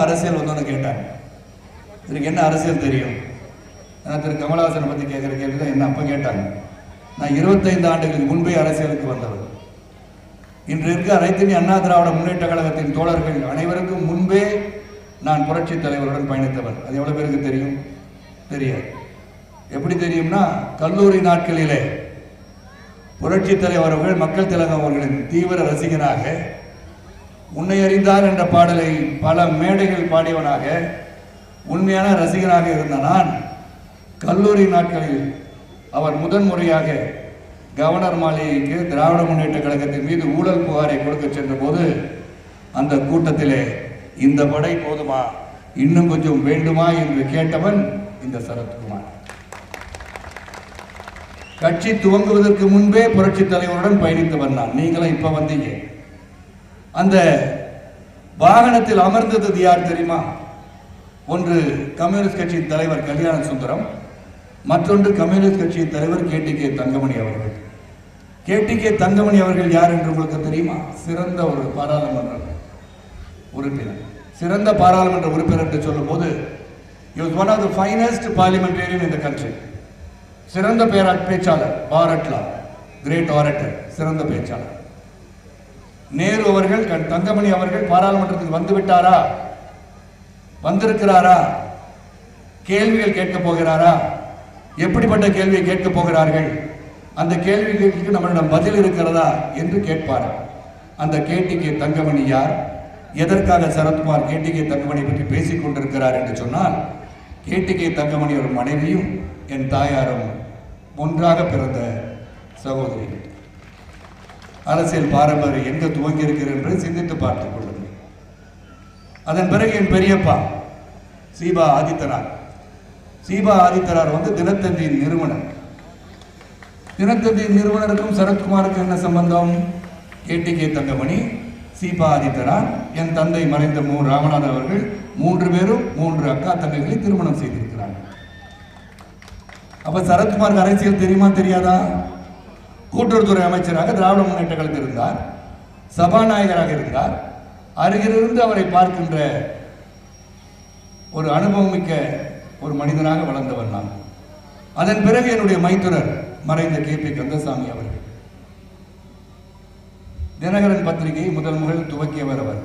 அரசியல் வந்தோன்னு கேட்டாங்க. இதுக்கு என்ன அரசியல் தெரியும்? திரு கமலஹாசனை பற்றி கேட்குற கேள்வி தான் என்ன அப்போ கேட்டாங்க. நான் 25 ஆண்டுகளுக்கு முன்பே அரசியலுக்கு வந்தவர். இன்று இருக்க அனைத்து இந்திய அண்ணா திராவிட முன்னேற்ற கழகத்தின் தோழர்கள் அனைவருக்கும் முன்பே நான் புரட்சி தலைவருடன் பயணித்தவர். அது எவ்வளோ பேருக்கு தெரியும்? தெரியாது. எப்படி தெரியும்னா, கல்லூரி நாட்களிலே புரட்சி தலைவர் அவர்கள் மக்கள் திலகம் அவர்களின் தீவிர ரசிகனாக, உன்னை அறிந்தார் என்ற பாடலை பல மேடைகள் பாடியவனாக, உண்மையான ரசிகனாக இருந்த நான் கல்லூரி நாட்களில் அவர் முதன்முறையாக கவர்னர் மாளிகைக்கு திராவிட முன்னேற்ற கழகத்தின் மீது ஊழல் புகாரை கொடுக்க சென்ற போது அந்த கூட்டத்திலே இந்த படை போதுமா, இன்னும் கொஞ்சம் வேண்டுமா என்று கேட்டவன் இந்த சரத்குமார். கட்சி துவங்குவதற்கு முன்பே புரட்சி தலைவருடன் பயணித்தவன் நான். நீங்களும் இப்ப வந்தீங்க. அந்த வாகனத்தில் அமர்ந்தது யார் தெரியுமா? ஒன்று கம்யூனிஸ்ட் கட்சியின் தலைவர் கல்யாண சுந்தரம், மற்றொன்று கம்யூனிஸ்ட் கட்சியின் தலைவர் KTK தங்கமணி அவர்கள். KTK தங்கமணி அவர்கள் யார் என்று உங்களுக்கு தெரியுமா? சிறந்த ஒரு பாராளுமன்ற உறுப்பினர். சிறந்த பாராளுமன்ற உறுப்பினர் என்று சொல்லும் போது, he was one of the finest parliamentarian in the country. சிறந்த பேச்சாளர், பாரட்லா, கிரேட் ஆரட்டர், சிறந்த பேச்சாளர். நேரு அவர்கள், தங்கமணி அவர்கள் பாராளுமன்றத்துக்கு வந்து விட்டாரா, வந்திருக்கிறாரா, கேள்விகள் கேட்க போகிறாரா, எப்படிப்பட்ட கேள்வியை கேட்க போகிறார்கள், அந்த கேள்விகளுக்கு நம்மளிடம் பதில் இருக்கிறதா என்று கேட்பார். அந்த KTK தங்கமணி யார்? எதற்காக சரத்குமார் KTK தங்கமணி பற்றி பேசிக் கொண்டிருக்கிறார் என்று சொன்னால், KTK தங்கமணி ஒரு மனைவியும் என் தாயாரும் ஒன்றாக பிறந்த சகோதரிகள். அரசியல் பாரம்பரியம் எங்க துவங்கி இருக்கிறது என்று சிந்தித்து பார்த்துக் கொள்ளுங்கள். அதன் பிறகு என் பெரியப்பா சீபா ஆதித்தனார். சீபா ஆதித்தனார் தினத்தந்தியின் நிறுவனர். தினத்தந்தியின் நிறுவனருக்கும் சரத்குமாருக்கும் என்ன சம்பந்தம்? KTK தங்கமணி, சீபா ஆதித்தனார், என் தந்தை மறைந்த ராமநாதன் அவர்கள் 3 பேரும் 3 அக்கா தங்கைகளை திருமணம் செய்திருக்கிறார்கள். அப்ப சரத்குமாருக்கு அரசியல் தெரியுமா தெரியாதா? கூட்டுறவுத்துறை அமைச்சராக திராவிட முன்னேற்ற கழகத்தில் இருந்தார், சபாநாயகராக இருந்தார். அருகிலிருந்து அவரை பார்க்கின்ற ஒரு அனுபவம் மிக்க ஒரு மனிதனாக வளர்ந்தவர் நான். அதன் பிறகு என்னுடைய மைத்துனர் மறைந்த KP கந்தசாமி அவர்கள் தினகரன் பத்திரிகையை முதல் துவக்கியவர். அவர்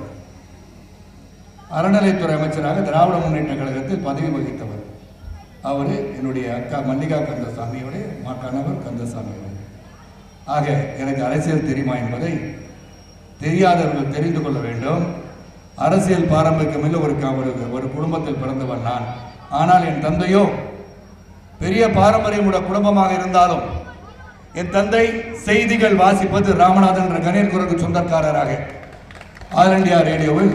அறநிலைத்துறை அமைச்சராக திராவிட முன்னேற்ற கழகத்தில் பதவி வகித்தவர். அவர் என்னுடைய அக்கா மல்லிகா கந்தசாமியோடைய கணவர் கந்தசாமி அவர்கள். ஆக எனக்கு அரசியல் தெரியுமா என்பதை தெரியாதவர்கள் தெரிந்து கொள்ள வேண்டும். அரசியல் பாரம்பரியமில்லை ஒரு குடும்பத்தில் பிறந்தவன் நான். ஆனால் என் தந்தையோ பெரிய பாரம்பரியமுடைய குடும்பமாக இருந்தாலும் என் தந்தை செய்திகள் வாசிப்பது ராமநாதன் என்ற கணேர் குரலுக்கு சொந்தக்காரராக ஆல் இண்டியா ரேடியோவில்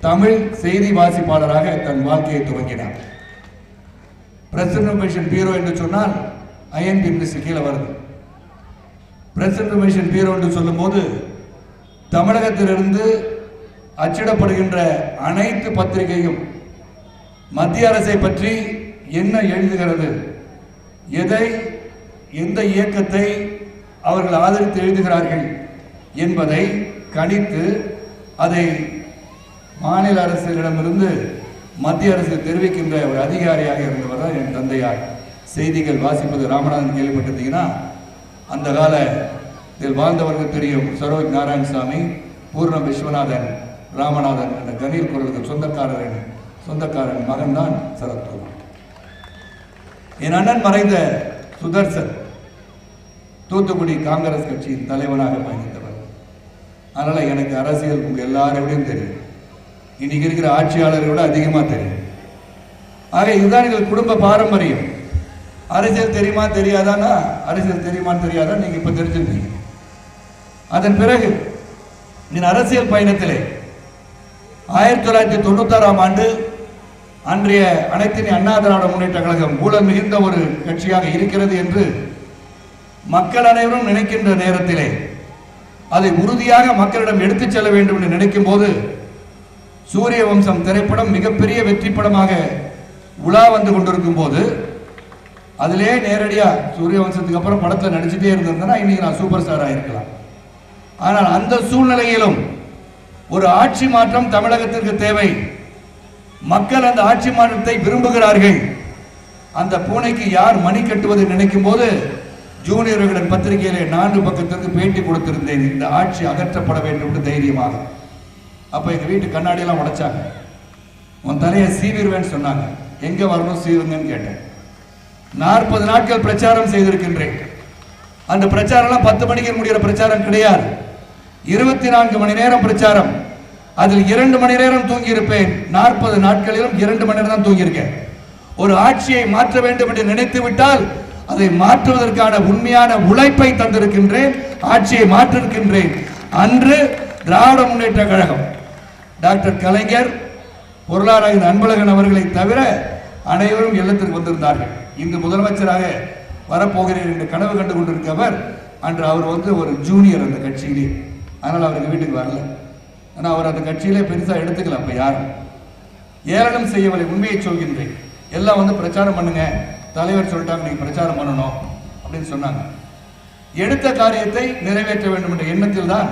தமிழ் செய்தி வாசிப்பாளராக தன் வாழ்க்கையை துவங்கினார். பிரஸ் இன்ஃபர்மேஷன் பியூரோ என்று சொன்னால் INP மினிஸ்டர் கீழே வருது. பிரஸ் இன்ஃபர்மேஷன் பியூரோ என்று சொல்லும் போது தமிழகத்திலிருந்து அச்சிடப்படுகின்ற அனைத்து பத்திரிகையும் மத்திய அரசை பற்றி என்ன எழுதுகிறது, எந்த இயக்கத்தை அவர்கள் ஆதரித்து எழுதுகிறார்கள் என்பதை கணித்து அதை மாநில அரசிடமிருந்து மத்திய அரசு தெரிவிக்கின்ற ஒரு அதிகாரியாக இருந்தவர் தான் என் தந்தையார். செய்திகள் வாசிப்பது ராமநாதன் கேள்விப்பட்டிருந்தீங்கன்னா அந்த காலத்தில் வாழ்ந்தவர்கள் தெரியும். சரோஜ் நாராயணசாமி, பூர்ணம் விஸ்வநாதன், ராமநாதன் என்ற கணீர் குரலுக்கு சொந்தக்காரன் மகன் தான் சரத்குமார். என் அண்ணன் மறைந்த சுதர்சன் தூத்துக்குடி காங்கிரஸ் கட்சியின் தலைவனாக பயணித்தவர். அதனால எனக்கு அரசியல் உங்க எல்லாரையும் தெரியும். இன்னைக்கு இருக்கிற ஆட்சியாளர்களோட அதிகமா தெரியும். ஆக இதுதான் எங்கள் குடும்ப பாரம்பரியம். அரசியல் தெரியுமா தெரியாதானா? அரசியல் தெரியுமான்னு தெரியாதா நீங்க இப்ப தெரிஞ்சிருக்கீங்க. அதன் பிறகு என் அரசியல் பயணத்திலே 1996ஆம் ஆண்டு அன்றைய அனைத்து இந்திய அண்ணா திராவிட முன்னேற்ற கழகம் ஊழல் மிகுந்த ஒரு கட்சியாக இருக்கிறது என்று மக்கள் அனைவரும் நினைக்கின்ற நேரத்திலே அதை உறுதியாக மக்களிடம் எடுத்துச் செல்ல வேண்டும் என்று நினைக்கும் போது சூரிய வம்சம் திரைப்படம் மிகப்பெரிய வெற்றி படமாக உலா வந்து கொண்டிருக்கும் போது அதிலே நேரடியா சூரிய வம்சத்துக்கு அப்புறம் படத்தில் நடிச்சுட்டே இருந்திருந்தேன்னா இன்னைக்கு நான் சூப்பர் ஸ்டார் ஆயிருக்கலாம். ஆனால் அந்த சூழ்நிலையிலும் ஒரு ஆட்சி மாற்றம் தமிழகத்திற்கு தேவை. மக்கள் அந்த ஆட்சி மாற்றத்தை விரும்புகிறார்கள். அந்த பூனைக்கு யார் மணி கட்டுவதை நினைக்கும் போது ஜூனியர் விகடன் பத்திரிகையிலே 4 பக்கத்திற்கு பேட்டி கொடுத்திருந்தேன். இந்த ஆட்சி அகற்றப்பட வேண்டும் என்று தைரியமாக. அப்ப எங்க வீட்டு கண்ணாடியெல்லாம் உடைச்சாங்க. உன் தலையை சீவிருவேன்னு சொன்னாங்க. எங்க வரணும் சீவுங்கன்னு கேட்டேன். 40 நாட்கள் பிரச்சாரம் செய்திருக்கின்றேன். அந்த பிரச்சாரம் 10 மணிக்கு முடிகிற பிரச்சாரம் கிடையாது. 24 மணி நேரம் பிரச்சாரம். அதில் 2 மணி நேரம் தூங்கி இருப்பேன். 40 நாட்களிலும் 2 மணி நேரம் தான் தூங்கியிருக்கேன். ஒரு ஆட்சியை மாற்ற வேண்டும் என்று நினைத்து விட்டால் அதை மாற்றுவதற்கான உண்மையான உழைப்பை தந்திருக்கின்றேன். ஆட்சியை மாற்றிருக்கின்றேன். அன்று திராவிட முன்னேற்ற கழகம் டாக்டர் கலைஞர், பொருளாளர் அன்பழகன் அவர்களை தவிர அனைவரும் இல்லத்திற்கு வந்திருந்தார்கள். இன்று முதலமைச்சராக வரப்போகிறேன் என்று கனவு கண்டு கொண்டிருக்கவர் அன்று அவர் ஒரு ஜூனியர் அந்த கட்சியிலே. அதனால் அவருக்கு வீட்டுக்கு வரல. ஆனால் அவர் அந்த கட்சியிலே பெருசாக எடுத்துக்கல. அப்ப யாரும் ஏளனம் செய்யவில்லை. உண்மையை சொல்கின்றேன். எல்லாம் பிரச்சாரம் பண்ணுங்க, தலைவர் சொல்லிட்டாங்க நீங்க பிரச்சாரம் பண்ணணும் அப்படின்னு சொன்னாங்க. எடுத்த காரியத்தை நிறைவேற்ற வேண்டும் என்ற எண்ணத்தில் தான்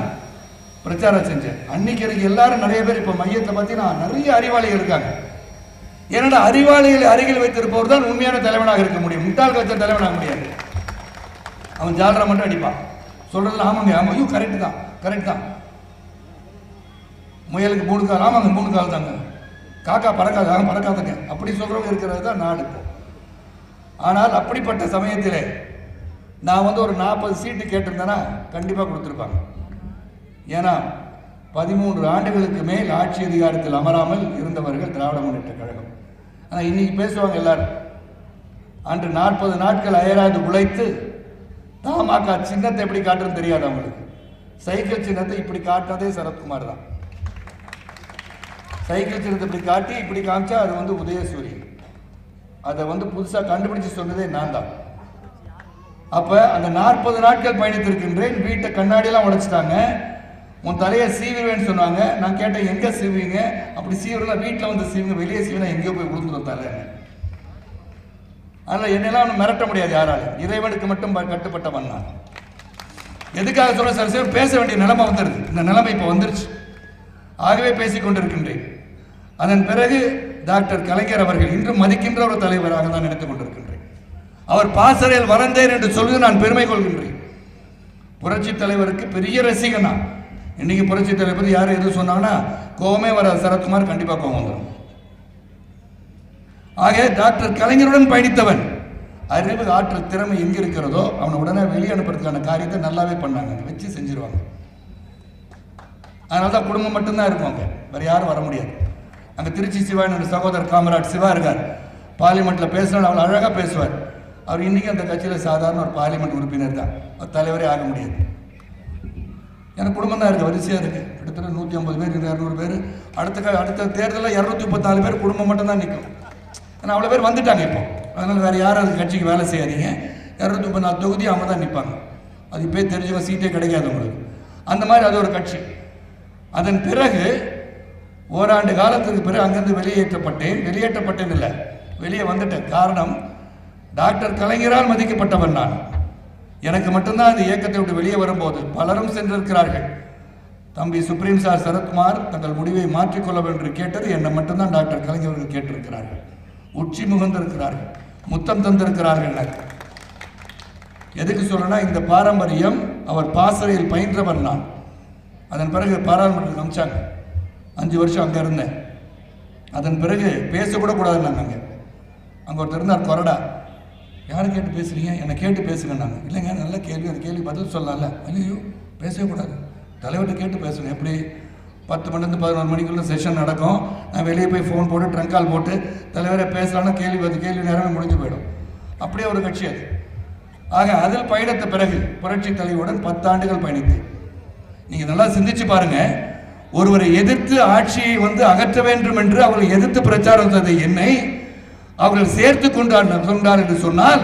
பிரச்சாரம் செஞ்சேன். அன்னைக்கு எனக்கு எல்லாரும் நிறைய பேர் இப்ப மையத்தை பார்த்தீங்கன்னா நிறைய அறிவாளிகள் இருக்காங்க. ஏன்னா அறிவாளிகளை அருகில் வைத்திருப்பவர் தான் உண்மையான தலைவனாக இருக்க முடியும். முட்டாள்கள் வச்ச தலைவனாக முடியாது. அவன் ஜாலரா மட்டும் அடிப்பான். சொல்றதுல ஆமாங்க, ஆமா, ஐயோ கரெக்ட் தான், கரெக்ட் தான். முயலுக்கு 3 கால், ஆமாங்க 3 கால் தாங்க. காக்கா பறக்காது, பறக்காதுங்க, அப்படி சொல்றவங்க இருக்கிறது தான் நாடு. ஆனால் அப்படிப்பட்ட சமயத்திலே நான் ஒரு 40 சீட்டு கேட்டிருந்தேன்னா கண்டிப்பா கொடுத்திருப்பாங்க. ஏன்னா 13 ஆண்டுகளுக்கு மேல் ஆட்சி அதிகாரத்தில் அமராமல் இருந்தவர்கள் திராவிட முன்னேற்ற கழகம். ஆனால் இன்னைக்கு பேசுவாங்க எல்லாரும். அன்று 40 நாட்கள் அயராது உழைத்து தமாக சின்னத்தை எப்படி காட்டுன்னு தெரியாது அவங்களுக்கு. சைக்கிள் சின்னத்தை இப்படி காட்டினதே சரத்குமார் தான். சைக்கிள் சின்னத்தை இப்படி காட்டி இப்படி காமிச்சா அது உதயசூரியன். அதை புதுசாக கண்டுபிடிச்சு சொன்னதே நான் தான். அப்ப அந்த 40 நாட்கள் பயணித்திருக்கின்றேன். வீட்டை கண்ணாடியெல்லாம் உடைச்சிட்டாங்க. உன் தலையை சீவிடுவேன்னு சொன்னாங்க. நான் கேட்டேன் எங்க சீவுவீங்க? அப்படி சீவிரலாம் வீட்டில் சீவுங்க, வெளியே சீவினா எங்கேயோ போய் விழுந்துடும் தலை. அதனால என்னெல்லாம் மிரட்ட முடியாது யாராலும். இறைவனுக்கு மட்டும் கட்டுப்பட்டவன் நான். எதுக்காக சொல்ல சார், பேச வேண்டிய நிலைமை வந்துருது. இந்த நிலைமை இப்போ வந்துருச்சு. ஆகவே பேசிக் கொண்டிருக்கின்றேன். அதன் பிறகு டாக்டர் கலைஞர் அவர்கள் இன்றும் மதிக்கின்ற ஒரு தலைவராக தான் நினைத்துக் கொண்டிருக்கின்றேன். அவர் பாசறையில் வளர்ந்தேன் என்று சொல்லி நான் பெருமை கொள்கின்றேன். புரட்சி தலைவருக்கு பெரிய ரசிகனா. இன்னைக்கு புரட்சி தலைவர் யாரும் எது சொன்னாங்கன்னா கோவமே வராது. சரத்குமார் கண்டிப்பா கோவம் வந்துடும். ஆக டாக்டர் கலைஞருடன் பயணித்தவன். அறிவு, ஆற்றல், திறமை எங்க இருக்கிறதோ அவனை உடனே வெளியே அனுப்புறதுக்கான காரியத்தை நல்லாவே பண்ணாங்க. வச்சு செஞ்சிருவாங்க. அதனால்தான் குடும்பம் மட்டும்தான் இருக்கும். வேற யாரும் வர முடியாது. அங்கே திருச்சி சிவா சகோதரர் காமராஜ் சிவா இருக்கார். பார்லிமெண்ட்ல பேசினாலும் அவ்வளோ அழகாக பேசுவார். அவர் இன்னைக்கு அந்த கட்சியில் சாதாரண ஒரு பார்லிமெண்ட் உறுப்பினர் தான். தலைவரே ஆக முடியாது. எனக்கு குடும்பம் தான் இருக்கு, வரிசையாக இருக்கு. கிட்டத்தட்ட 150 பேர், 200 பேர். அடுத்த தேர்தலில் 234 பேர் குடும்பம் மட்டும் தான் நிற்கும். ஆனால் அவ்வளோ பேர் வந்துட்டாங்க இப்போ. அதனால் வேற யாரும் அந்த கட்சிக்கு வேலை செய்யாதீங்க. 234 தொகுதி அவங்க தான் நிற்பாங்க. அது இப்போ தெரிஞ்சவங்க சீட்டே கிடைக்காது உங்களுக்கு. அந்த மாதிரி அது ஒரு கட்சி. அதன் பிறகு ஓராண்டு காலத்துக்கு பிறகு அங்கிருந்து வெளியேற்றப்பட்டேன் இல்லை, வெளியே வந்துட்டேன். காரணம், டாக்டர் கலைஞரால் மதிக்கப்பட்டவன் நான். எனக்கு மட்டும்தான் அந்த இயக்கத்தை விட்டு வெளியே வரும்போது பலரும் சென்றிருக்கிறார்கள். தம்பி சுப்ரீம் சார் சரத்குமார் தங்கள் முடிவை மாற்றிக்கொள்ள வேண்டும் என்று கேட்டது என்னை மட்டும்தான் டாக்டர் கலைஞர்கள் கேட்டிருக்கிறார்கள். உச்சி முகந்திருக்கிறார்கள், முத்தம் தந்திருக்கிறார்கள். எதுக்கு சொல்றேன்னா, இந்த பாரம்பரியம் அவர் பாசறையில் பயின்றவர் நான். அதன் பிறகு பாராளுமன்றத்துக்கு அமிச்சாங்க. 5 வருஷம் அங்கே இருந்தேன். அதன் பிறகு பேசக்கூட கூடாதுன்னாங்க. அங்கே ஒருத்தர் இருந்தார் கொரடா. யாரை கேட்டு பேசுறீங்க? என்னை கேட்டு பேசுங்க. நாங்கள் இல்லைங்க, நல்ல கேள்வி, அந்த கேள்வி பதில் சொல்லலாம்ல. ஐயோ பேசவே கூடாது, தலைவர்கிட்ட கேட்டு பேசணும். எப்படி 10 மணிலேருந்து 11 மணிக்குள்ள செஷன் நடக்கும். நான் வெளியே போய் ஃபோன் போட்டு ட்ரங்க் கால் போட்டு தலைவரை பேசலாம்னா கேள்வி நேரமே முடிஞ்சு போயிடும். அப்படியே ஒரு கட்சி அது. ஆக அதில் பயணித்த பிறகு புரட்சி தலைவருடன் 10 ஆண்டுகள் பயணித்தேன். நீங்க நல்லா சிந்திச்சு பாருங்க. ஒருவரை எதிர்த்து ஆட்சியை அகற்ற வேண்டும் என்று அவர்களை எதிர்த்து பிரச்சாரம் செய்த என்னை அவர்கள் சேர்த்து கொண்டார் என்று சொன்னால்,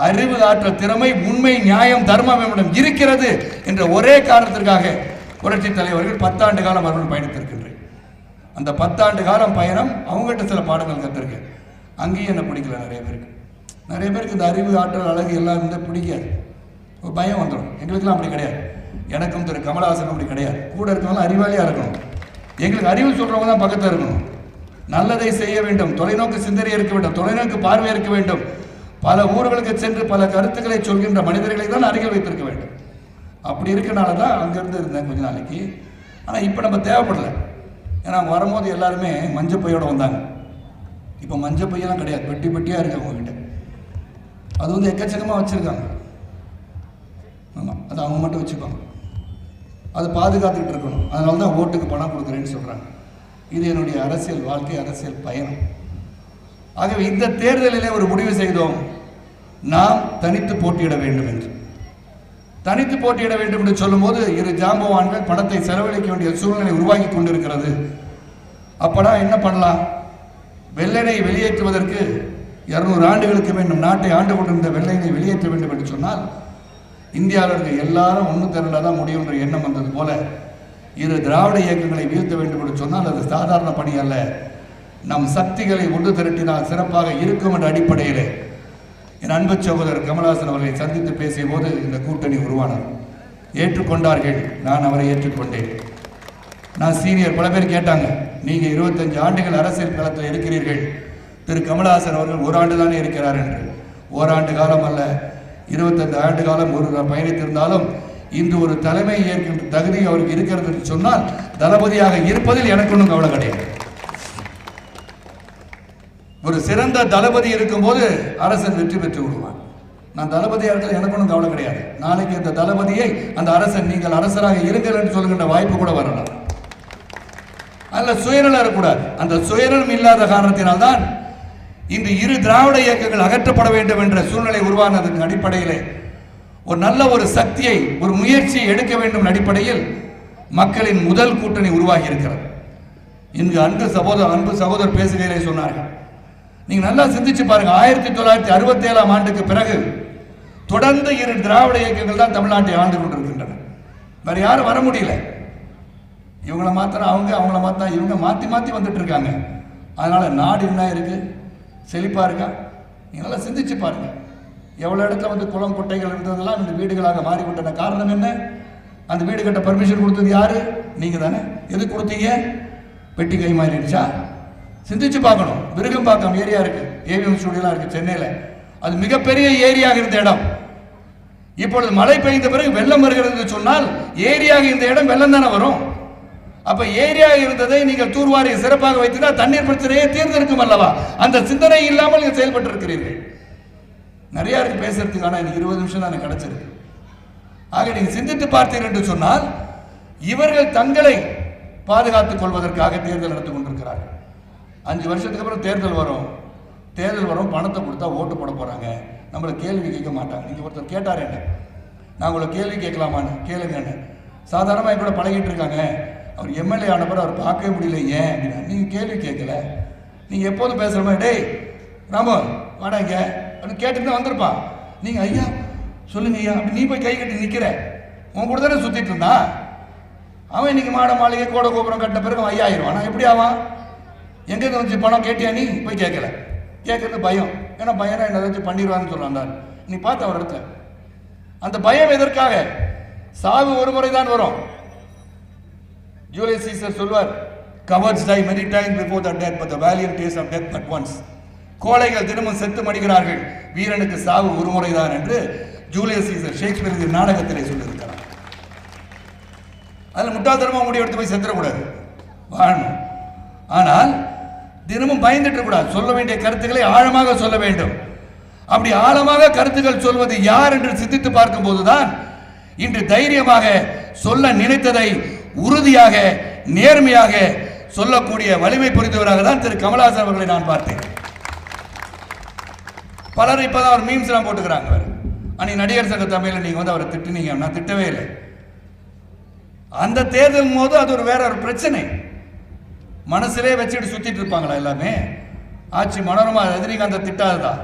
அறிவு, ஆற்றல், திறமை, உண்மை, நியாயம், தர்மம் என்னிடம் இருக்கிறது என்ற ஒரே காரணத்திற்காக புரட்சி தலைவர்கள் 10 ஆண்டு காலம் அவர்கள் பயணித்திருக்கின்றேன். அந்த 10 ஆண்டு காலம் பயணம் அவங்ககிட்ட சில பாடங்கள் கற்றுருக்கேன். அங்கேயும் என்ன பிடிக்கல. நிறைய பேருக்கு இந்த அறிவு, ஆற்றல், அழகு எல்லாம் பிடிக்காது. ஒரு பயம் வந்துடும். எங்களுக்கெல்லாம் அப்படி கிடையாது. எனக்கும் திரு கமலஹாசன் அப்படி கிடையாது. கூட இருக்கவங்க அறிவாளியா இருக்கணும். எங்களுக்கு அறிவு சொல்றவங்க தான் பக்கத்தில் இருக்கணும். நல்லதை செய்ய வேண்டும், தொலைநோக்கு சிந்தனை இருக்க வேண்டும், தொலைநோக்கு பார்வை இருக்க வேண்டும். பல ஊர்களுக்கு சென்று பல கருத்துக்களை சொல்கின்ற மனிதர்களை தான் அருகில் வைத்திருக்க வேண்டும். அப்படி இருக்கனால தான் அங்கேருந்து இருந்தேன் கொஞ்ச நாளைக்கு. ஆனால் இப்போ நம்ம தேவைப்படலை. ஏன்னா அவங்க வரும்போது எல்லாருமே மஞ்சள் பையோடு வந்தாங்க. இப்போ மஞ்சள் பையெல்லாம் கிடையாது, பெட்டி பெட்டியாக இருக்கு அவங்ககிட்ட. அது வந்து எக்கச்சக்கமாக வச்சுருக்காங்க. ஆமாம், அது அவங்க மட்டும் வச்சுப்பாங்க. அது பாதுகாத்துக்கிட்டு இருக்கணும். அதனால தான் ஓட்டுக்கு பணம் கொடுக்குறேன்னு சொல்கிறாங்க. இது என்னுடைய அரசியல் வாழ்க்கை, அரசியல் பயணம். ஆகவே இந்த தேர்தலிலே ஒரு முடிவு செய்தோம், நாம் தனித்து போட்டியிட வேண்டும் என்று. தனித்து போட்டியிட வேண்டும் என்று சொல்லும் போது இரு ஜாம்பவான்கள் பணத்தை செலவழிக்க வேண்டிய சூழ்நிலை உருவாக்கி கொண்டிருக்கிறது. அப்படா என்ன பண்ணலாம்? வெள்ளையனை வெளியேற்றுவதற்கு 200 ஆண்டுகளுக்கு வேண்டும் நாட்டை ஆண்டு கொண்டிருந்த வெள்ளையனை வெளியேற்ற வேண்டும் என்று சொன்னால் இந்தியாவில் இருக்க எல்லாரும் ஒன்று திரண்டதான் முடியும் என்ற எண்ணம் வந்தது போல இரு திராவிட இயக்கங்களை வீழ்த்த வேண்டும் என்று சொன்னால் அது சாதாரண பணி அல்ல. நம் சக்திகளை ஒன்று திரட்டினால் சிறப்பாக இருக்கும் என்ற அடிப்படையிலே என் அன்பு சகோதரர் கமலஹாசன் அவர்களை சந்தித்து பேசிய போது இந்த கூட்டணி உருவானது. ஏற்றுக்கொண்டார்கள், நான் அவரை ஏற்றுக்கொண்டேன். நான் சீனியர், பல பேர் கேட்டாங்க, நீங்கள் 25 ஆண்டுகள் அரசியல் களத்தில் இருக்கிறீர்கள், திரு கமலஹாசன் அவர்கள் 1 ஆண்டு தானே இருக்கிறார் என்று. 1 ஆண்டு காலம் அல்ல, 25 ஆண்டு காலம் ஒரு பயணித்திருந்தாலும் இன்று ஒரு தலைமை ஏற்கின்ற தகுதி அவருக்கு இருக்கிறது என்று சொன்னால் தளபதியாக இருப்பதில் எனக்கு ஒன்றும் கவலை கிடையாது. ஒரு சிறந்த தளபதி இருக்கும் போது அரசன் வெற்றி பெற்று விடுவான். நான் தளபதியாக இருக்கிறது எனக்கு ஒன்றும் கவலை கிடையாது. நாளைக்கு அந்த தளபதியை அந்த அரசன் நீங்கள் அரசராக இருங்கள் என்று சொல்கின்ற வாய்ப்பு கூட வரலாம். அதில் சுயநலம் இருக்கக்கூடாது. அந்த சுயநலம் இல்லாத காரணத்தினால்தான் இன்று இரு திராவிட இயக்கங்கள் அகற்றப்பட வேண்டும் என்ற சூழ்நிலை உருவானதன் அடிப்படையிலே ஒரு நல்ல ஒரு சக்தியை, ஒரு முயற்சியை எடுக்க வேண்டும் அடிப்படையில் மக்களின் முதல் கூட்டணி உருவாகி இருக்கிறது. இங்கு அன்பு சகோதரர் பேசுகையிலே சொன்னார்கள், நீங்க நல்லா சிந்திச்சு பாருங்க, 1967ஆம் ஆண்டுக்கு பிறகு தொடர்ந்து இரு திராவிட இயக்கங்கள் தான் தமிழ்நாட்டை ஆண்டு கொண்டிருக்கின்றன. வேற யாரும் வர முடியல. இவங்களை மாத்திரம் அவங்க, அவங்கள மாத்திரம் இவங்க, மாத்தி மாத்தி வந்துட்டு இருக்காங்க. அதனால நாடு என்ன இருக்கு, செழிப்பா இருக்கா? நீங்க நல்லா சிந்திச்சு பாருங்க. எவ்வளவு இடத்துல வந்து குளம் குட்டைகள் இருந்ததெல்லாம் இந்த வீடுகளாக மாறிவிட்டன. காரணம் என்ன? அந்த வீடு கட்ட பர்மிஷன் கொடுத்தது யாரு? நீங்க தானே. எது கொடுத்தீங்க? பெட்டி கை மாறிடுச்சா? சிந்திச்சு பார்க்கணும். விருகம்பாக்கம் ஏரியா இருக்கு, ஏவிஎம் ஸ்டுடியோலாம் இருக்கு சென்னையில். அது மிகப்பெரிய ஏரியாக இருந்த இடம். இப்பொழுது மழை பெய்த பிறகு வெள்ளம் வருகிறது சொன்னால் ஏரியாக இந்த இடம் வெள்ளம் தானே வரும். அப்ப ஏரியா இருந்ததை நீங்கள் தூர்வாரி சிறப்பாக வைத்தால் தண்ணீர் பிரச்சனையே தீர்ந்திருக்கும் அல்லவா? அந்த சிந்தனை இல்லாமல் நீங்கள் செயல்பட்டு இருக்கிறீர்கள். நிறைய இருக்கு பேசுறதுக்கு, ஆனால் எனக்கு 20 நிமிஷம் தான் எனக்கு கிடைச்சிருக்கு. ஆக நீங்கள் சிந்தித்து பார்த்தீர்கள் என்று சொன்னால் இவர்கள் தங்களை பாதுகாத்துக் கொள்வதற்காக தேர்தல் நடத்தி கொண்டிருக்கிறார்கள். 5 வருஷத்துக்கு அப்புறம் தேர்தல் வரும், பணத்தை கொடுத்தா ஓட்டு போட போறாங்க, நம்மளை கேள்வி கேட்க மாட்டாங்க. நீங்க ஒருத்தர் கேட்டார் என்ன, நான் உங்களை கேள்வி கேட்கலாமான்னு, கேளுங்கன்னு. சாதாரணமாக கூட பழகிட்டு இருக்காங்க. அவர் எம்எல்ஏ ஆனப்பறம் அவர் பார்க்கவே முடியல, ஏன் அப்படின்னா, நீங்க கேள்வி கேட்கல, நீங்க எப்போதும் பேசுற மாதிரி, டேய் ராமு வாடாங்க அப்படின்னு கேட்டுட்டு வந்திருப்பான். நீங்க ஐயா சொல்லுங்க ஐயா அப்படி நீ போய் கை கட்டி நிக்கிற, உன் கூட தானே சுத்திட்டு இருந்தான். அவன் இன்னைக்கு மாட மாளிகை கோட கோபுரம் கட்ட பிறகு ஐயா ஆயிடுவான். நான் எப்படி ஆவான்? எங்கே வந்து பணம் கேட்டியா? நீ போய் கேட்கல. கேட்கறது பயம். ஏன்னா பயம் என்ன ஏதாச்சும் பண்ணிடுவான்னு சொல்றான். நீ பார்த்த அவர் இடத்துல அந்த பயம் எதற்காக? சாவு ஒரு முறை தான் வரும். ஜூலியஸ் சீசர் சொல்வார், cowards die many times before the death, but the valiant days of death but once. கோழைகள் தினமும் செத்து மடிகிறார்கள், வீரனுக்கு சாவு ஒரு முறைதான் என்று ஜூலியஸ் சீசர் ஷேக்ஸ்பியர் நாடகத்திலே சொல்லியிருக்கிறார். அதில் முட்டாள்தனமா முடி எடுத்து போய் செத்துடக்கூடாது, வாழணும். ஆனால் தினமும் பயந்துட்டு கூடாது. சொல்ல வேண்டிய கருத்துக்களை ஆழமாக சொல்ல வேண்டும். அப்படி ஆழமாக கருத்துக்கள் சொல்வது யார் என்று சிந்தித்து பார்க்கும் போதுதான் இன்று தைரியமாக சொல்ல நினைத்ததை உறுதியாக நேர்மையாக சொல்லக்கூடிய வலிமை புரிந்தவராக தான் திரு கமலஹாசன் அவர்களை நான் பார்த்தேன். பலர் இப்பதான் அவர் மீம்ஸ் எல்லாம் போட்டுக்கிறாங்க. அன்னைக்கு நடிகர் சங்க தமிழில் நீங்க வந்து அவரை திட்டுனீங்க, நான் திட்டவே இல்லை. அந்த தேர்தல் போது அது ஒரு வேற ஒரு பிரச்சனை. மனசிலே வச்சுட்டு சுத்திட்டு இருப்பாங்களா எல்லாமே? ஆட்சி மனோரமா ரஜினிகாந்த் திட்டாததான்.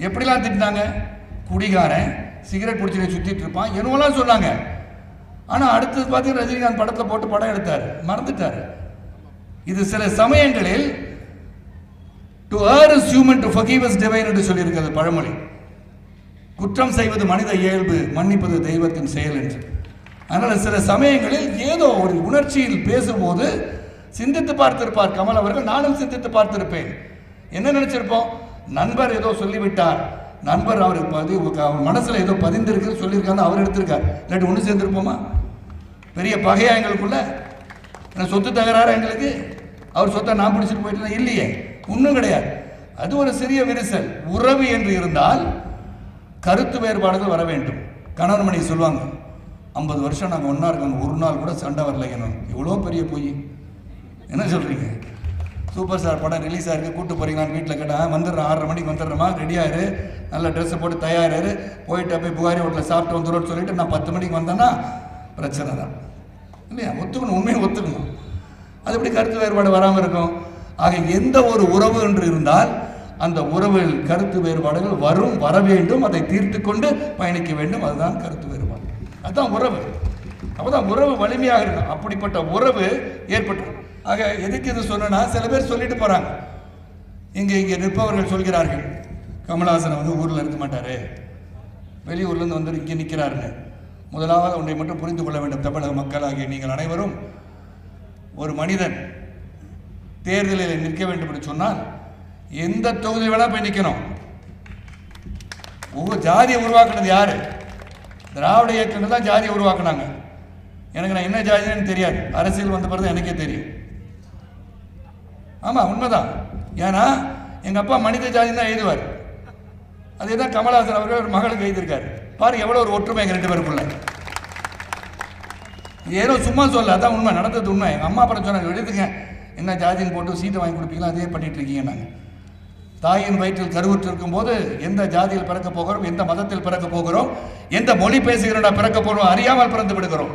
எப்படிலாம் திட்டினாங்க? குடிகாரன் சிகரெட் பிடிச்சிட்டு சுத்திட்டு இருப்பான் என்னவெல்லாம் சொன்னாங்க. ஆனா அடுத்தது பார்த்தீங்கன்னா ரஜினிகாந்த் படத்தில் போட்டு படம் எடுத்தார், மறந்துட்டாரு. இது சில சமயங்களில் to err is human, to forgive is divine என்று சொல்லியிருக்கிறது பழமொழி. குற்றம் செய்வது மனித இயல்பு, மன்னிப்பது தெய்வத்தின் செயல் என்று. அதனால சில சமயங்களில் ஏதோ ஒரு உணர்ச்சியில் பேசும்போது சிந்தித்து பார்த்திருப்பார் கமல் அவர்கள், நானும் சிந்தித்து பார்த்திருப்பேன். என்ன நினைச்சிருப்போம், நண்பர் ஏதோ சொல்லிவிட்டார், நண்பர் அவருக்கு அவர் மனசுல ஏதோ பதிந்திருக்கு சொல்லியிருக்காரு, அவர் எடுத்திருக்கார், இல்லாட்டி ஒன்று சேர்ந்திருப்போமா? பெரிய பகையா எங்களுக்குள்ள? சொத்து தகராறு எங்களுக்கு, அவர் சொத்தை நான் பிடிச்சிட்டு போயிட்டு இல்லையே, ஒன்றும் கிடையாது. அது ஒரு சிறிய விரிசல். உறவு என்று இருந்தால் கருத்து வேறுபாடுகள் வர வேண்டும். கணவன் மணி சொல்லுவாங்க, 50 வருஷம் நாங்கள் ஒன்றா இருக்கோங்க, ஒரு நாள் கூட சண்டை வரல. இவ்வளோ பெரிய பொய். என்ன சொல்கிறீங்க? சூப்பர் ஸ்டார் படம் ரிலீஸ் ஆகிருக்கு, கூட்டு போகிறீங்களான்னு வீட்டில் கேட்டால் வந்துடுறேன், 6:30 மணிக்கு வந்துடுறேம்மா, ரெடியாகிரு, நல்ல ட்ரெஸ்ஸை போட்டு தயாராரு, போயிட்டு போய் புகாரி ஹோட்டலில் சாப்பிட்டு வந்துடும்னு சொல்லிட்டு நான் 10 மணிக்கு வந்தேன்னா பிரச்சனை தான் இல்லையா? ஒத்துக்கணும், உண்மையை ஒத்துக்கணும். அது எப்படி கருத்து வேறுபாடு வராமல் இருக்கும்? ஆக எந்த ஒரு உறவு என்று இருந்தால் அந்த உறவில் கருத்து வேறுபாடுகள் வரும், வர வேண்டும், அதை தீர்த்து கொண்டு பயணிக்க வேண்டும். அதுதான் கருத்து வேறுபாடு, அதுதான் உறவு. அப்போதான் உறவு வலிமையாக இருக்கும். அப்படிப்பட்ட உறவு ஏற்பட்டு. ஆக எதுக்கு இது சொன்னா, சில பேர் சொல்லிட்டு போறாங்க, இங்கே நிற்பவர்கள் சொல்கிறார்கள், கமலஹாசன் வந்து ஊரில் இருக்க மாட்டாரு, வெளியூர்லேருந்து வந்து இங்கே நிற்கிறாருன்னு. முதலாவது ஒன்றை மட்டும் புரிந்து கொள்ள வேண்டும், தமிழக மக்களாகிய நீங்கள் அனைவரும், ஒரு மனிதன் தேர்தலில் நிற்க வேண்டும் என்று சொன்னால் எந்த தொகுதி வேணா போய் நிற்கணும். ஒவ்வொரு ஜாதியை உருவாக்குனது யாரு? திராவிட இயக்கங்கள் தான் ஜாதியை உருவாக்குனாங்க. எனக்கு நான் என்ன ஜாதின்னு தெரியாது, அரசியல் வந்த பிறகு எனக்கே தெரியும். ஆமாம், உண்மைதான். ஏன்னா எங்கள் அப்பா மனித ஜாதி தான் எழுதுவார். அதே தான் கமலஹாசன் அவர்கள் ஒரு மகளுக்கு எழுதியிருக்காரு. பாரு எவ்வளோ ஒரு ஒற்றுமை எங்கள் 2 பேருக்குள்ள. ஏதோ சும்மா சொல்ல, அதான் உண்மை, நடந்தது உண்மை. எங்கள் அம்மா அப்புறம் சொன்னாங்க, எழுதுங்க, என்ன ஜாதின்னு போட்டு சீட்டை வாங்கி கொடுப்பீங்களா, அதே பண்ணிட்டு இருக்கீங்க. நாங்கள் தாயின் வயிற்றில் கருவுற்று இருக்கும் போது எந்த ஜாதியில் பிறக்க போகிறோம், எந்த மதத்தில் பிறக்க போகிறோம், எந்த மொழி பேசுகிறோம் பிறக்க போகிறோம் அறியாமல் பிறந்து விடுகிறோம்.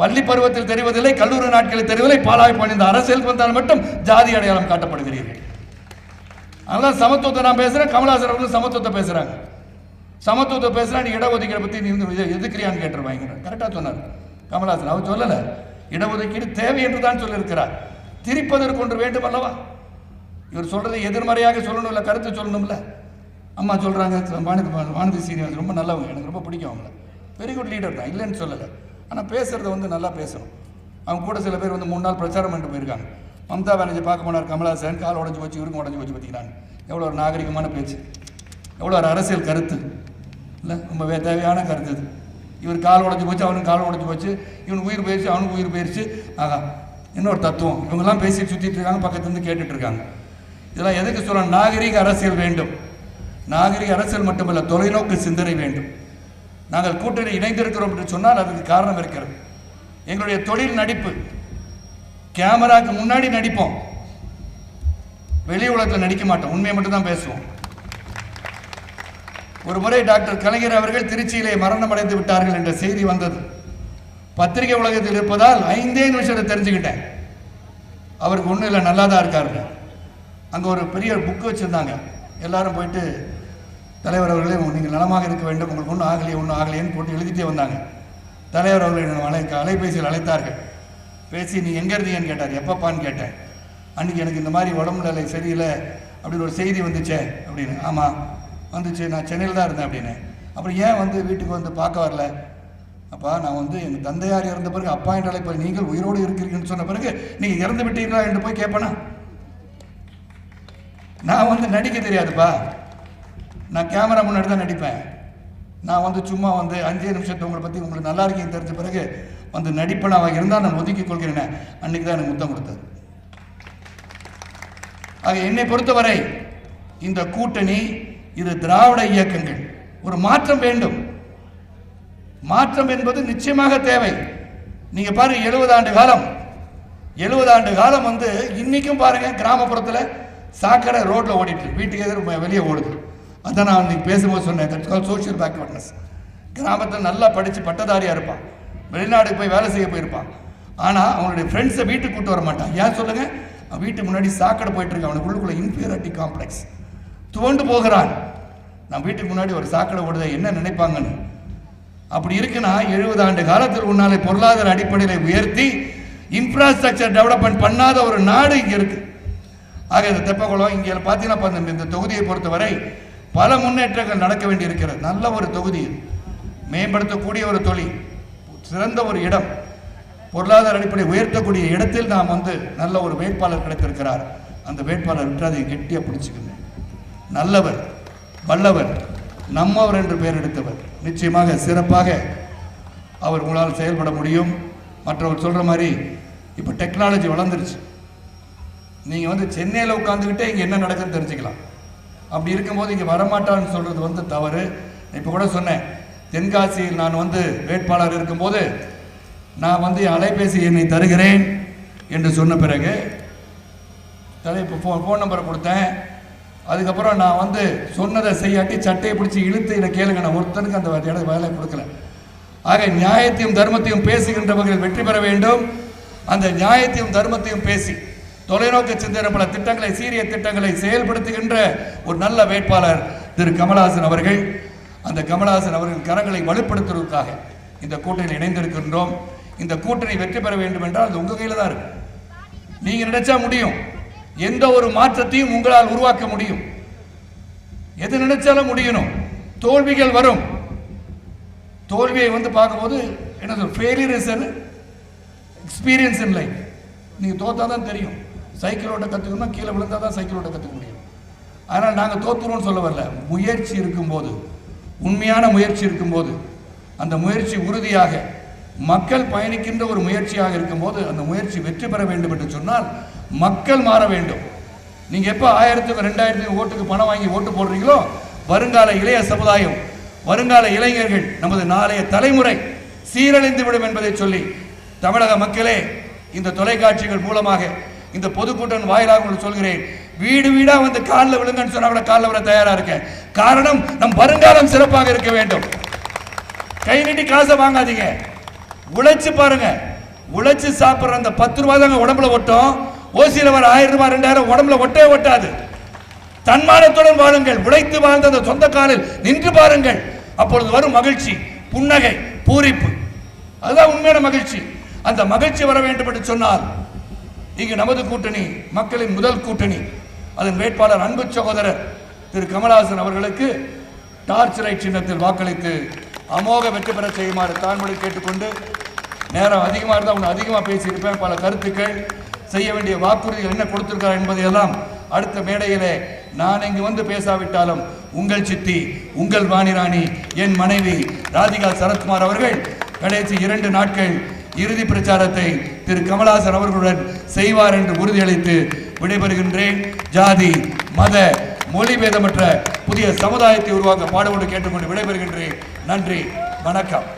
பள்ளி பருவத்தில் தெரிவதில்லை, கல்லூரி நாட்களில் தெரிவதில்லை, பாலாய் பணிந்த அரசியல் வந்தால் மட்டும் ஜாதி அடையாளம் காட்டப்படுகிறீர்கள். அதெல்லாம் சமத்துவத்தை நான் பேசுகிறேன், கமலஹாசன் அவர்கள் சமத்துவத்தை பேசுகிறாங்க. சமத்துவத்தை பேசுகிறா, நீ இடஒதுக்கீடை பற்றி நீ எதுக்குறியான்னு கேட்டுருவாங்க. கரெக்டாக சொன்னார் கமலஹாசன். அவர் சொல்லலை, இடஒதுக்கீடு தேவை என்று தான் சொல்லியிருக்கிறார். திரிப்பதற்கு ஒன்று வேண்டும் அல்லவா? இவர் சொல்றதை எதிர்மறையாக சொல்லணும், இல்லை கருத்து சொல்லணும்ல. அம்மா சொல்றாங்க, வானதி சீனிவாசன் ரொம்ப நல்லவங்க, எனக்கு ரொம்ப பிடிக்கும் அவங்கள, வெரி குட் லீடர் தான், இல்லைன்னு சொல்லலை. ஆனால் பேசுறதை வந்து நல்லா பேசணும். அவங்க கூட சில பேர் வந்து 3 நாள் பிரச்சாரம் பண்ணிட்டு போயிருக்காங்க. மம்தா பானர்ஜி பார்க்க போனார், கமலஹாசன் கால் உடஞ்சி போச்சு, இவருக்கும் உடஞ்சி போச்சு பார்த்தீங்கன்னாங்க. எவ்வளோ ஒரு நாகரிகமான பேச்சு, எவ்வளோ ஒரு அரசியல் கருத்து இல்லை, ரொம்ப தேவையான கருத்து இது. இவர் கால் உடஞ்சி போச்சு, அவனுக்கு கால் உடஞ்சி போச்சு, இவனுக்கு உயிர் போயிடுச்சு, அவனுக்கு உயிர் போயிடுச்சு. ஆகா, இன்னொரு தத்துவம். இவங்கெல்லாம் பேசி சுற்றிட்டு இருக்காங்க, பக்கத்துலேருந்து கேட்டுட்டு இருக்காங்க. இதெல்லாம் எதுக்கு சொல்லணும்? நாகரிக அரசியல் வேண்டும். நாகரிக அரசியல் மட்டுமல்ல, தொலைநோக்கு சிந்தனை வேண்டும். நாங்கள் கூட்டணி இணைந்திருக்கிறோம் என்று சொன்னால் அதுக்கு காரணம் இருக்கிறது. எங்களுடைய தொழில் நடிப்பு, கேமராக்கு முன்னாடி நடிப்போம், வெளி உலகத்தில் நடிக்க மாட்டோம், உண்மையை மட்டும் தான் பேசுவோம். ஒரு முறை டாக்டர் கலைஞர் அவர்கள் திருச்சியிலே மரணம் அடைந்து விட்டார்கள் என்ற செய்தி வந்தது. பத்திரிகை உலகத்தில் இருப்பதால் 5 நிமிஷத்தில் தெரிஞ்சுக்கிட்டேன், அவருக்கு ஒன்றும் இல்லை, நல்லா தான் இருக்காருங்க. அங்கே ஒரு பெரிய புக்கு வச்சுருந்தாங்க. எல்லாரும் போயிட்டு, தலைவர் அவர்களே நீங்கள் நலமாக இருக்க வேண்டும், உங்களுக்கு ஒன்றும் ஆகலையேன்னு போட்டு எழுதிட்டே வந்தாங்க. தலைவர் அவர்களை அலைபேசியில் அழைத்தார்கள். பேசி நீ எங்கே இருந்தீங்கன்னு கேட்டார். எப்பப்பான்னு கேட்டேன். அன்றைக்கி எனக்கு இந்த மாதிரி உடம்புல சரியில்லை அப்படின்னு ஒரு செய்தி வந்துச்சே அப்படின்னு. ஆமாம் வந்துச்சு, நான் சென்னையில் தான் இருந்தேன் அப்படின்னு. அப்புறம் ஏன் வந்து வீட்டுக்கு வந்து பார்க்க வரல? அப்பா நான் வந்து எங்கள் தந்தையார் இறந்த பிறகு அப்பா என்ற அழைப்பு, நீங்கள் உயிரோடு இருக்கிறீங்கன்னு சொன்ன பிறகு நீங்கள் இறந்து விட்டீர்களா என்று போய் கேட்பேனா? நான் வந்து நடிக்க தெரியாதுப்பா, நான் கேமரா முன்னாடி தான் நடிப்பேன். நான் வந்து சும்மா வந்து 5 நிமிஷத்தை உங்களை பற்றி உங்களுக்கு நல்லா இருக்கீங்க தெரிஞ்ச பிறகு வந்து நடிப்பனாக இருந்தால் நான் ஒதுக்கிக் கொள்கிறேன். அன்னைக்கு தான் எனக்கு முத்தம் கொடுத்தார். ஆக என்னை பொறுத்தவரை இந்த கூட்டணி, இது திராவிட இயக்கங்கள், ஒரு மாற்றம் வேண்டும். மாற்றம் என்பது நிச்சயமாக தேவை. நீங்க பாருங்க, 70 ஆண்டு காலம் வந்து இன்னைக்கும் பாருங்க, கிராமப்புறத்தில் சாக்கடை ரோட்ல ஓடிட்டு, வீட்டுக்கு எதிர வெளியே ஓடுது. அதான் நான் இன்னைக்கு பேசும்போது சொன்னேன், சோஷியல் பேக்வர்ட்னஸ். கிராமத்தில் நல்லா படித்து பட்டதாரியாக இருப்பான், வெளிநாடுக்கு போய் வேலை செய்ய போயிருப்பான். ஆனால் அவனுடைய ஃப்ரெண்ட்ஸை வீட்டுக்கு கூட்டு வர மாட்டான். ஏன் சொல்லுங்க? அவன் வீட்டுக்கு முன்னாடி சாக்கடை போயிட்டு இருக்கான், அவனுக்கு உள்ளுக்குள்ள இன்ஃபீரியாரிட்டி காம்ப்ளெக்ஸ், துவண்டு போகிறான். நான் வீட்டுக்கு முன்னாடி ஒரு சாக்கடை ஓடுதை என்ன நினைப்பாங்கன்னு. அப்படி இருக்குன்னா 70 ஆண்டு காலத்தில் உன்னாலே பொருளாதார அடிப்படையில் உயர்த்தி இன்ஃப்ராஸ்ட்ரக்சர் டெவலப்மெண்ட் பண்ணாத ஒரு நாடு இங்கே இருக்கு. ஆக இந்த தெப்பக்குளம் இங்கே பார்த்தீங்கன்னா, இந்த தொகுதியை பொறுத்தவரை பல முன்னேற்றங்கள் நடக்க வேண்டி இருக்கிறது. நல்ல ஒரு தொகுதி, மேம்படுத்தக்கூடிய ஒரு தொழில், சிறந்த ஒரு இடம். பொருளாதார அடிப்படை உயர்த்தக்கூடிய இடத்தில் நாம் நல்ல ஒரு வேட்பாளர் கிடைத்திருக்கிறார். அந்த வேட்பாளர் விட்டு அதை கெட்டியாக பிடிச்சிக்கணும். நல்லவர், வல்லவர், நம்மவர் என்று பெயர் எடுத்தவர். நிச்சயமாக சிறப்பாக அவர் உங்களால் செயல்பட முடியும். மற்றவர் சொல்கிற மாதிரி இப்போ டெக்னாலஜி வளர்ந்துருச்சு. நீங்கள் சென்னையில் உட்காந்துக்கிட்டே இங்கே என்ன நடக்குதுன்னு தெரிஞ்சுக்கலாம். அப்படி இருக்கும்போது இங்கே வரமாட்டான்னு சொல்கிறது தவறு. இப்போ கூட சொன்னேன், தென்காசியில் நான் வேட்பாளர் இருக்கும்போது நான் என் அலைபேசி எண்ணை தருகிறேன் என்று சொன்ன பிறகு இப்போ ஃபோன் நம்பரை கொடுத்தேன். அதுக்கப்புறம் நான் சொன்னதை செய்யாட்டி சட்டையை பிடிச்சி இழுத்து இதை கேளுங்க. நான் ஒருத்தனுக்கு அந்த வேலை கொடுக்கல. ஆக நியாயத்தையும் தர்மத்தையும் பேசுகின்றவர்கள் வெற்றி பெற வேண்டும். அந்த நியாயத்தையும் தர்மத்தையும் பேசி தொலைநோக்கு சிந்தனை பல திட்டங்களை, சீரிய திட்டங்களை செயல்படுத்துகின்ற ஒரு நல்ல வேட்பாளர் திரு கமலஹாசன் அவர்கள். அந்த கமலஹாசன் அவர்கள் கரங்களை வலுப்படுத்துவதற்காக இந்த கூட்டணியில் இணைந்திருக்கின்றோம். இந்த கூட்டணி வெற்றி பெற வேண்டும் என்றால் அது உங்க கையில் தான் இருக்கு. நீங்க நினைச்சா முடியும். எந்த ஒரு மாற்றத்தையும் உங்களால் உருவாக்க முடியும். எது நினைச்சாலும் முடியணும். தோல்விகள் வரும். தோல்வியை பார்க்கும்போது என்ன சொல்ற, failure is an experience in life. நீங்க தோத்தா தான் தெரியும். சைக்கிள் ஓட்ட கற்றுக்கணும்னா கீழே விழுந்தா தான் சைக்கிள் ஓட்ட கற்றுக்க முடியும். அதனால் நாங்கள் தோற்றுருவோம்னு சொல்ல வரல. முயற்சி இருக்கும்போது, உண்மையான முயற்சி இருக்கும்போது, அந்த முயற்சி உறுதியாக மக்கள் பயணிக்கின்ற ஒரு முயற்சியாக இருக்கும்போது அந்த முயற்சி வெற்றி பெற வேண்டும் என்று சொன்னால் மக்கள் மாற வேண்டும். நீங்கள் எப்போ 1000 2000 ஓட்டுக்கு பணம் வாங்கி ஓட்டு போடுறீங்களோ, வருங்கால இளைய சமுதாயம், வருங்கால இளைஞர்கள், நமது நாளைய தலைமுறை சீரழிந்து விடும் என்பதை சொல்லி தமிழக மக்களே, இந்த தொலைக்காட்சிகள் மூலமாக, இந்த பொதுக்கூட்டம் வாயிலாக சொல்கிறேன், வீடு வீடா காலில் விழுங்கன்னு சொன்னா கூட காலில் விட தயாரா இருக்கேன். காரணம், நம் வருங்காலம் சிறப்பாக இருக்க வேண்டும். கை நீட்டி காசை வாங்காதீங்க, உழைச்சு பாருங்க. உழைச்சு சாப்பிடுற அந்த 10 ரூபாய் தாங்க உடம்புல ஒட்டும். ஓசியில வர 1000 ரூபாய் 2000 உடம்புல ஒட்டே ஒட்டாது. தன்மானத்துடன் வாழுங்கள். உழைத்து வாழ்ந்த அந்த சொந்த காலில் நின்று பாருங்கள். அப்பொழுது வரும் மகிழ்ச்சி, புன்னகை, பூரிப்பு, அதுதான் உண்மையான மகிழ்ச்சி. அந்த மகிழ்ச்சி வர வேண்டும் என்று சொன்னால் இங்கு நமது கூட்டணி, மக்களின் முதல் கூட்டணி, அதன் வேட்பாளர் அன்பு சகோதரர் திரு கமலஹாசன் அவர்களுக்கு டார்ச் லைட் சின்னத்தில் வாக்களித்து அமோக வெற்றி பெற செய்யுமாறு தாழ்மொழி கேட்டுக்கொண்டு, நேரம் அதிகமாக இருந்தால் ஒன்று அதிகமாக பேசியிருப்பேன். பல கருத்துக்கள், செய்ய வேண்டிய வாக்குறுதிகள் என்ன கொடுத்திருக்கார் என்பதையெல்லாம் அடுத்த மேடையிலே நான் இங்கு பேசாவிட்டாலும் உங்கள் சித்தி, உங்கள் வாணிராணி, என் மனைவி ராதிகா சரத்குமார் அவர்கள் கடைசி 2 நாட்கள் இறுதி பிரச்சாரத்தை திரு கமலஹாசன் அவர்களுடன் செய்வார் என்று உறுதியளித்து விடைபெறுகின்றேன். ஜாதி, மத, மொழி பேதமற்ற புதிய சமுதாயத்தை உருவாக்க பாடுபட்டு கேட்டுக்கொண்டு விடைபெறுகின்றேன். நன்றி, வணக்கம்.